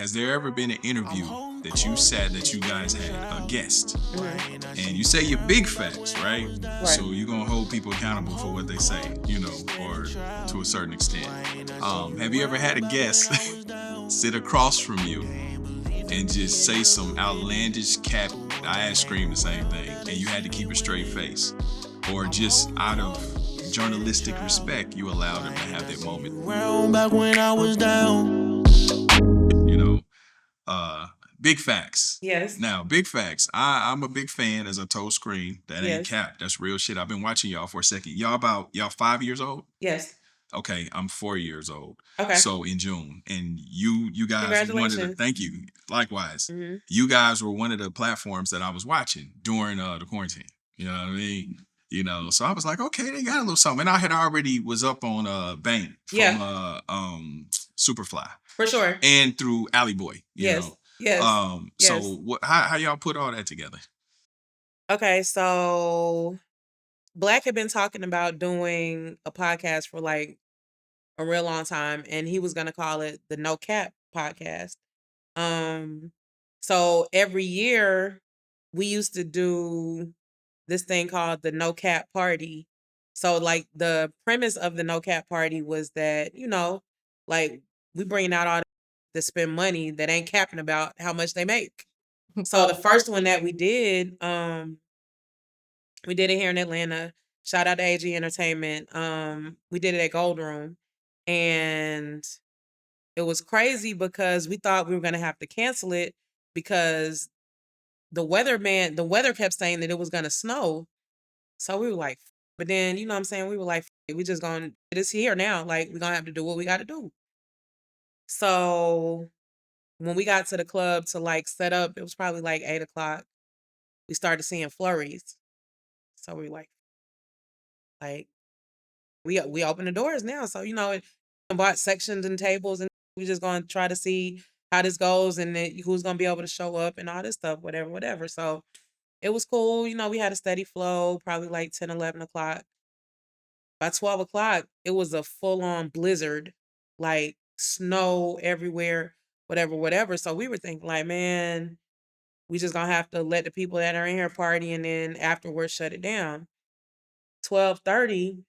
has there ever been an interview that you said that you guys had a guest, and you say your big facts, right? So you're gonna hold people accountable for what they say, or to a certain extent. Have you ever had a guest sit across from you and just say some outlandish cap? I asked Scream the same thing, and you had to keep a straight face, or just out of journalistic respect, you allowed them to have that moment. Back when I was down. Big facts. Yes. Now, big facts. I'm a big fan, as I told Scream. That ain't cap. That's real shit. I've been watching y'all for a second. Y'all 5 years old? Yes. Okay, I'm 4 years old. Okay. So in June, and you guys were one of the, thank you. Likewise, you guys were one of the platforms that I was watching during the quarantine. You know what I mean? So I was like, okay, they got a little something. And I had already was up on Bank from Superfly. For sure. And through Alley Boy. You know? Yes. So how y'all put all that together? Okay, so Black had been talking about doing a podcast for like a real long time, and he was gonna call it the No Cap Podcast. So every year we used to do this thing called the No Cap Party. So like the premise of the No Cap Party was that, like we bring out all to spend money that ain't capping about how much they make. So the first one that we did it here in Atlanta. Shout out to AG Entertainment. We did it at Gold Room, and it was crazy because we thought we were gonna have to cancel it because the weather kept saying that it was gonna snow. So we were like, but then you know what I'm saying, we were like, we just gonna, it's here now. Like we're gonna have to do what we gotta do. So when we got to the club to like set up, it was probably like 8:00. We started seeing flurries. So we like we open the doors now. So bought sections and tables, and we just gonna try to see how this goes and who's gonna be able to show up and all this stuff, whatever. So it was cool. We had a steady flow, probably like 10, 11 o'clock. By 12 o'clock, it was a full-on blizzard, like snow everywhere, whatever. So we were thinking like, man, we just gonna have to let the people that are in here party and then afterwards shut it down. 12:30,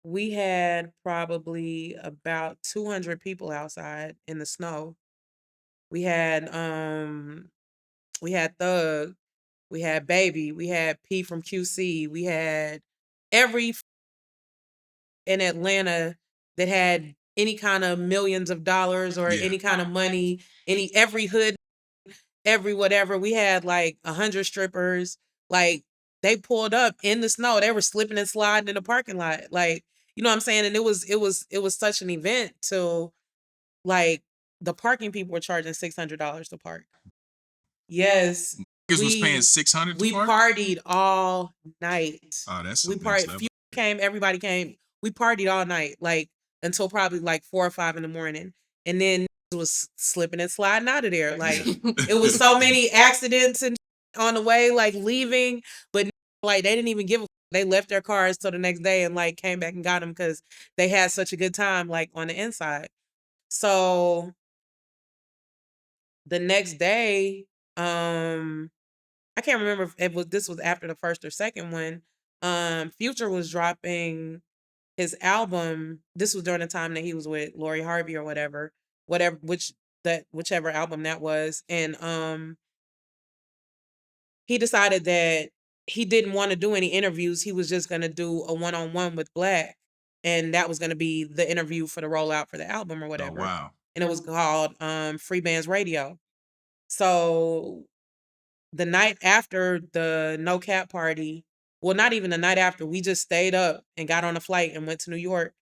we had probably about 200 people outside in the snow. We had Thug, we had Baby, we had P from QC, we had every in Atlanta that had any kind of millions of dollars or any kind of money, every hood, every whatever. We had like 100 strippers. Like they pulled up in the snow. They were slipping and sliding in the parking lot. Like, you know what I'm saying? And it was such an event till like the parking people were charging $600 to park. Yes. Niggas was paying $600 We to park? partied all night. Oh, that's we partied. Few came, everybody came. We partied all night, like until probably like 4 or 5 in the morning, and then it was slipping and sliding out of there. Like it was so many accidents and on the way, like leaving, but like they didn't even give a. They left their cars till the next day and like came back and got them because they had such a good time, like on the inside. So the next day, I can't remember if this was after the first or second one. Future was dropping his album. This was during the time that he was with Lori Harvey or whatever, whichever album that was. And he decided that he didn't want to do any interviews. He was just gonna do a one-on-one with Black. And that was gonna be the interview for the rollout for the album or whatever. Oh, wow. And it was called Free Bands Radio. So the night after the No Cap party, well, not even the night after, we just stayed up and got on a flight and went to New York,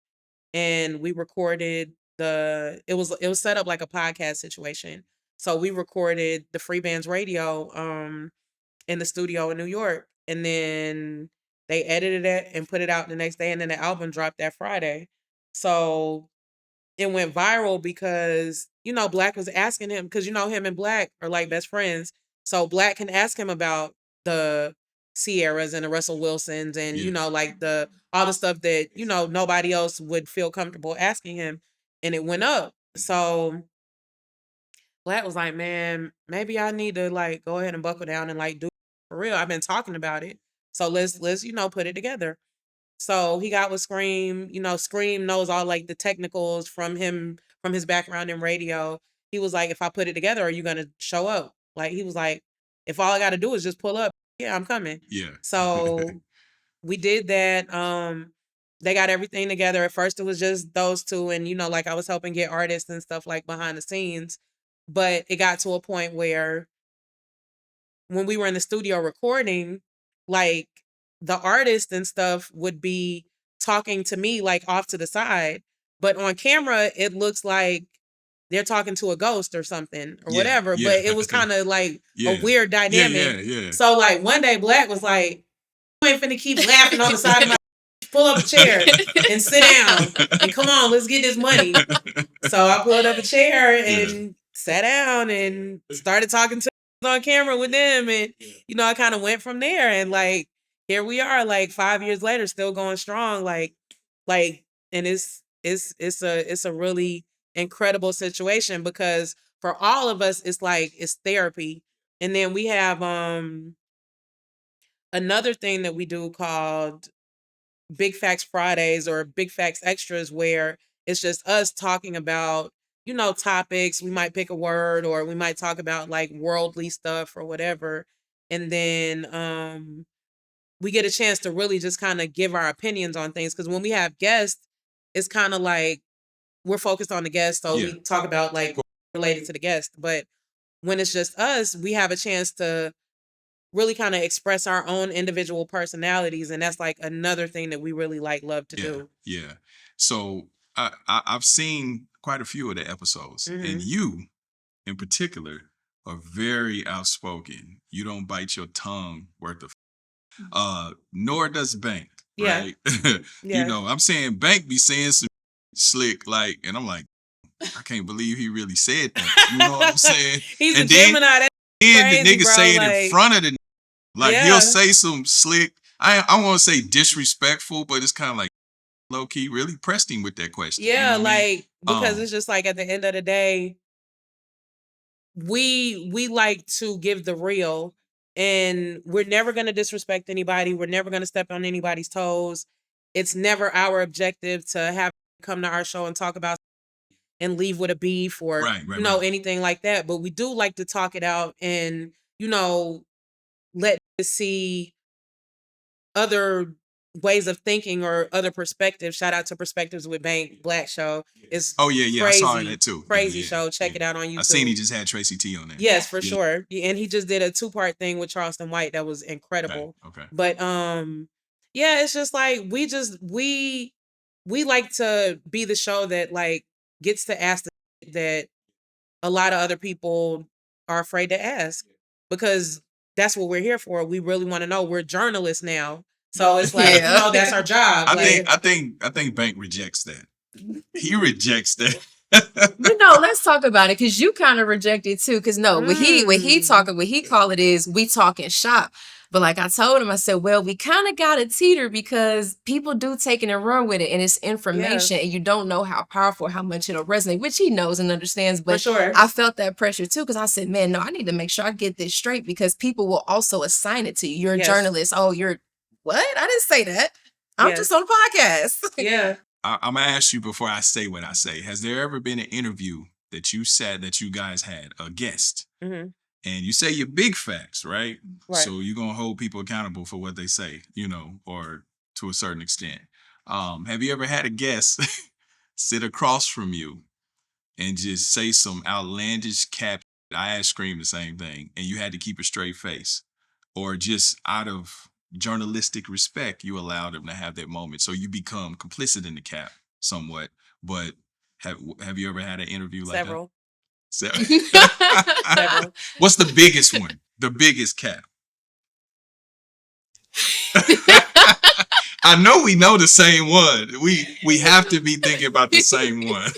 and we recorded it was set up like a podcast situation. So we recorded the Free Bands Radio in the studio in New York, and then they edited it and put it out the next day, and then the album dropped that Friday. So it went viral because Black was asking him, because him and Black are like best friends. So Black can ask him about the Sierras and the Russell Wilsons and like all the stuff that nobody else would feel comfortable asking him, and it went up. So Black was like, man, maybe I need to like go ahead and buckle down and like do it for real. I've been talking about it. So let's put it together. So he got with Scream. Scream knows all like the technicals from him from his background in radio. He was like, if I put it together, are you gonna show up? Like he was like, if all I gotta do is just pull up, yeah, I'm coming. Yeah. So we did that. They got everything together. At first it was just those two, and like I was helping get artists and stuff like behind the scenes. But it got to a point where when we were in the studio recording, like the artist and stuff would be talking to me like off to the side, but on camera it looks like they're talking to a ghost or something or whatever. But it was kind of like a weird dynamic. Yeah. So like one day Black was like, "You ain't finna keep laughing on the side of my pull up a chair and sit down and come on, let's get this money." So I pulled up a chair and sat down and started talking to on camera with them, and I kind of went from there, and like here we are like 5 years later still going strong, like and it's a really incredible situation because for all of us it's therapy. And then we have another thing that we do called Big Facts Fridays or Big Facts Extras, where it's just us talking about topics. We might pick a word or we might talk about like worldly stuff or whatever. And then we get a chance to really just kind of give our opinions on things. Because when we have guests, it's kind of like we're focused on the guest. So we talk about like related to the guest. But when it's just us, we have a chance to really kind of express our own individual personalities. And that's like another thing that we really love to do. Yeah. So I've seen quite a few of the episodes, and you in particular are very outspoken. You don't bite your tongue worth of nor does Bank, right? I'm saying Bank be saying some slick like, and I'm like, I can't believe he really said that. You know what I'm saying? He's a Gemini. That's crazy, the nigga bro, say it in front of the he'll say some slick, I want to say disrespectful, but it's kind of like low key really pressed him with that question. Yeah, because it's just like at the end of the day, we like to give the real, and we're never going to disrespect anybody. We're never going to step on anybody's toes. It's never our objective to have come to our show and talk about and leave with a beef or anything like that. But we do like to talk it out and let us see other ways of thinking or other perspectives. Shout out to Perspectives with Bank Black show. It's crazy, I saw that too. Crazy show. Check it out on YouTube. I seen he just had Tracy T on there. Yes, for sure. And he just did a 2-part thing with Charleston White that was incredible. Okay. But it's just like we like to be the show that like gets to ask that a lot of other people are afraid to ask, because that's what we're here for. We really want to know. We're journalists now. So it's like, that's our job. I think Bank rejects that. He rejects that. Let's talk about it, because you kind of reject it too. Because when he call it is we talking shop. But like I told him, I said, well, we kind of got to teeter because people do take it and run with it, and it's information, and you don't know how powerful, how much it'll resonate, which he knows and understands. But for sure. I felt that pressure too, because I said, man, no, I need to make sure I get this straight, because people will also assign it to you. You're a journalist. Oh, you're what? I didn't say that. I'm just on a podcast. Yeah. I'm going to ask you before I say what I say. Has there ever been an interview that you said that you guys had a guest? Mm-hmm. And you say your big facts, right? So you're going to hold people accountable for what they say, or to a certain extent. Have you ever had a guest sit across from you and just say some outlandish cap? I asked Scream the same thing, and you had to keep a straight face? Or just out of journalistic respect, you allow them to have that moment, so you become complicit in the cap somewhat? But have you ever had an interview like Several. that? What's the biggest one? The biggest cap? I know we know the same one. We have to be thinking about the same one.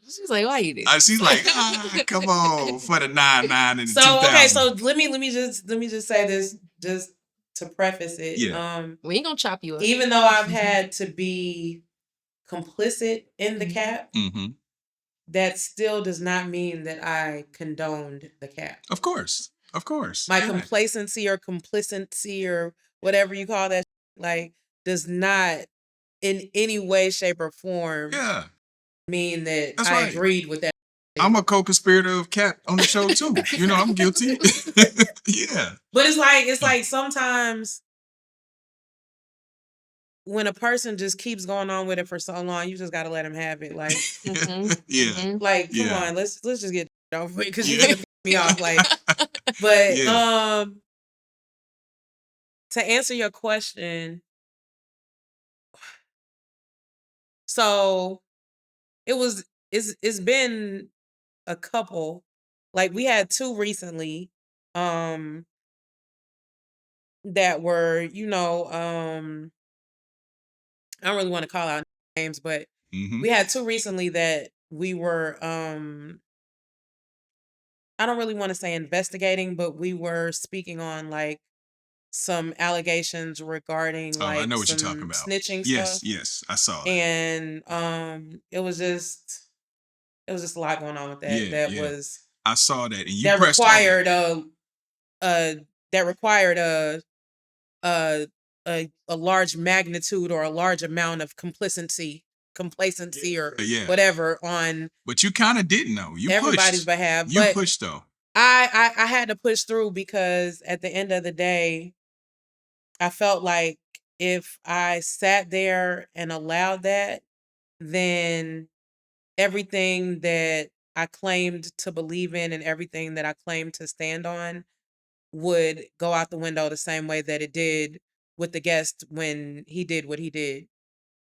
She's like, why you do? She's like, come on, for the 99 and the 2000. Okay, so let me just say this just to preface it. Yeah. We ain't gonna chop you up. Even though I've had to be complicit in the cap, that still does not mean that I condoned the cap. Of course. My complacency or complicity or whatever you call that, like, does not in any way, shape, or form mean that I agreed with that. I'm a co-conspirator of cap on the show too. You know, I'm guilty. Yeah. But it's like sometimes when a person just keeps going on with it for so long, you just got to let them have it. Like, like, come on, let's just get over it because you're gonna piss me off. Like, but to answer your question, so it's been a couple. Like, we had two recently, that were, you know, I don't really want to call out names, but we had two recently that we were, I don't really want to say investigating, but we were speaking on like some allegations regarding like I know what some you're talking about. Snitching yes, stuff. Yes, I saw it. And it was just a lot going on with that. Was I saw that, and you that pressed required a large magnitude or a large amount of complacency or whatever on. But you kind of didn't know. You everybody's pushed. behalf. You pushed though. I had to push through because at the end of the day, I felt like if I sat there and allowed that, then everything that I claimed to believe in and everything that I claimed to stand on would go out the window the same way that it did with the guest when he did what he did.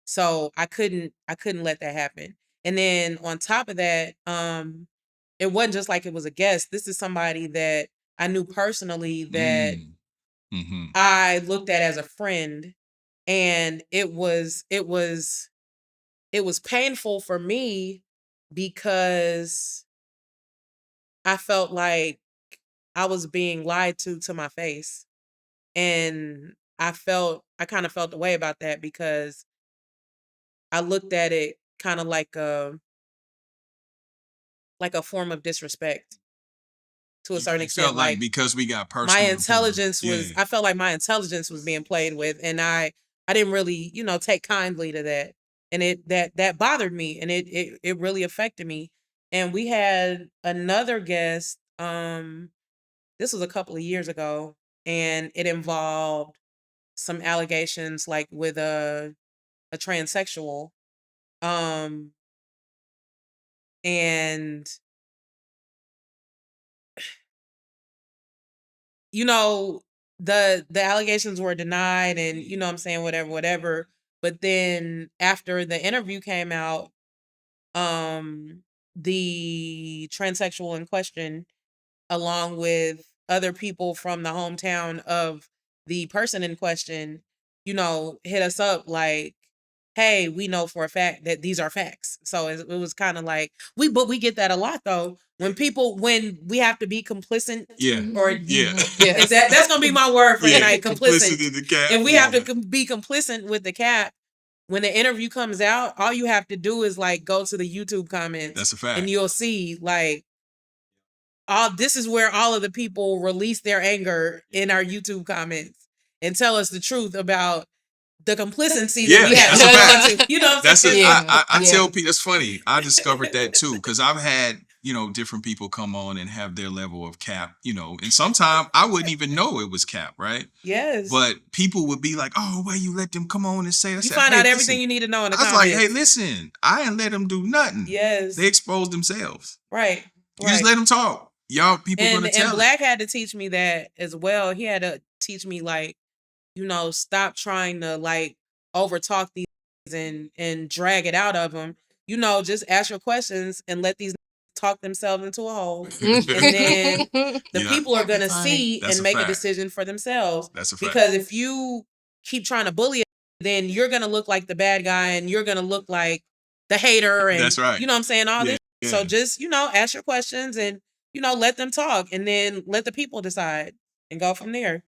So I couldn't let that happen. And then on top of that, it wasn't just like it was a guest. This is somebody that I knew personally that I looked at as a friend, and it was painful for me because I felt like I was being lied to my face. And I kind of felt the way about that because I looked at it kind of like a form of disrespect to a certain extent. Felt like because we got personal. My intelligence was, I felt like my intelligence was being played with, and I didn't really, take kindly to that. And that bothered me, and it really affected me. And we had another guest, this was a couple of years ago, and it involved some allegations like with a transsexual. And the allegations were denied, and I'm saying whatever. But then after the interview came out, the transsexual in question, along with other people from the hometown of the person in question, hit us up like, hey, we know for a fact that these are facts. So it was kind of like, but we get that a lot though. When we have to be complicit, that's gonna be my word for tonight, complicit. In the cap. If we have to be complicit with the cap, when the interview comes out, all you have to do is like go to the YouTube comments. That's a fact. And you'll see like, this is where all of the people release their anger in our YouTube comments and tell us the truth about the complicity that we have. That's it. I tell people, that's funny. I discovered that too, because I've had, different people come on and have their level of cap, and sometimes I wouldn't even know it was cap, right? Yes. But people would be like, oh, well, you let them come on and say that. You find out everything you need to know in the comments. I was like, hey, listen, I didn't let them do nothing. Yes. They exposed themselves. Right. You just let them talk. Y'all people gonna tell. And Black had to teach me that as well. He had to teach me like, stop trying to like overtalk these and drag it out of them. Just ask your questions and let these talk themselves into a hole. And then the people are gonna see and make a decision for themselves. That's a fact. Because if you keep trying to bully it, then you're gonna look like the bad guy and you're gonna look like the hater. And that's right. You know what I'm saying? All this. Yeah. So just, ask your questions and let them talk, and then let the people decide and go from there.